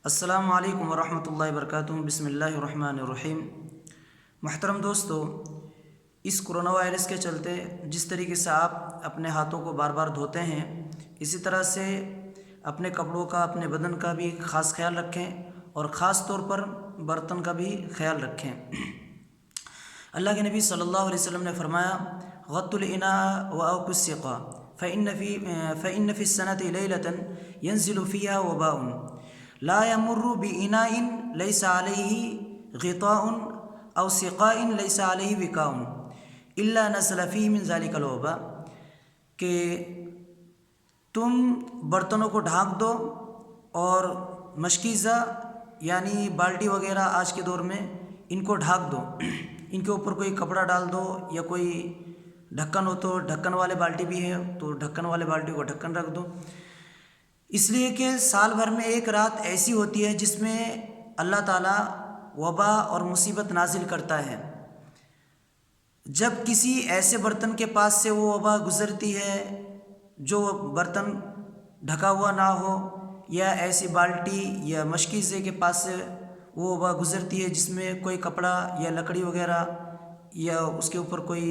السلام علیکم ورحمۃ اللہ وبرکاتہ۔ بسم اللہ الرحمن الرحیم۔ محترم دوستو، اس کرونا وائرس کے چلتے جس طریقے سے آپ اپنے ہاتھوں کو بار بار دھوتے ہیں، اسی طرح سے اپنے کپڑوں کا، اپنے بدن کا بھی خاص خیال رکھیں، اور خاص طور پر برتن کا بھی خیال رکھیں۔ اللہ کے نبی صلی اللہ علیہ وسلم نے فرمایا، غط الاناء واوقوا السقا فإن في السنة ليلة ينزل فيها وباء لا يمر بإناء ليس عليه غطاء أو سقاء ليس عليه وكاء إلا نزل فيه من ذلك الوباء، کہ تم برتنوں کو ڈھانک دو اور مشکیزہ یعنی بالٹی وغیرہ آج کے دور میں ان کو ڈھانک دو، ان کے اوپر کوئی کپڑا ڈال دو، یا کوئی ڈھکن ہو تو ڈھکن والے بالٹی بھی ہے تو ڈھکن والے بالٹی کو ڈھکن رکھ دو، اس لیے کہ سال بھر میں ایک رات ایسی ہوتی ہے جس میں اللہ تعالیٰ وبا اور مصیبت نازل کرتا ہے۔ جب کسی ایسے برتن کے پاس سے وہ وبا گزرتی ہے جو برتن ڈھکا ہوا نہ ہو، یا ایسی بالٹی یا مشکیزے کے پاس سے وہ وبا گزرتی ہے جس میں کوئی کپڑا یا لکڑی وغیرہ یا اس کے اوپر کوئی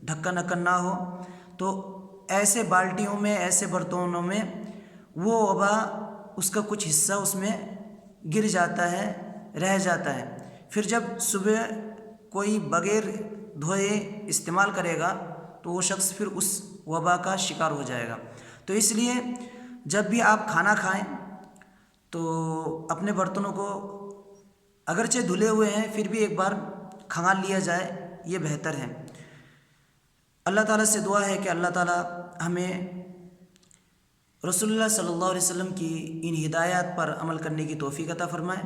ڈھکن نہ ہو، تو ایسے بالٹیوں میں، ایسے برتنوں میں وہ وبا اس کا کچھ حصہ اس میں گر جاتا ہے، رہ جاتا ہے۔ پھر جب صبح کوئی بغیر دھوئے استعمال کرے گا تو وہ شخص پھر اس وبا کا شکار ہو جائے گا۔ تو اس لیے جب بھی آپ کھانا کھائیں تو اپنے برتنوں کو اگرچہ دھلے ہوئے ہیں پھر بھی ایک بار کھنگال لیا جائے، یہ بہتر ہے۔ اللہ تعالیٰ سے دعا ہے کہ اللہ تعالیٰ ہمیں رسول اللہ صلی اللہ علیہ وسلم کی ان ہدایات پر عمل کرنے کی توفیق عطا فرمائے۔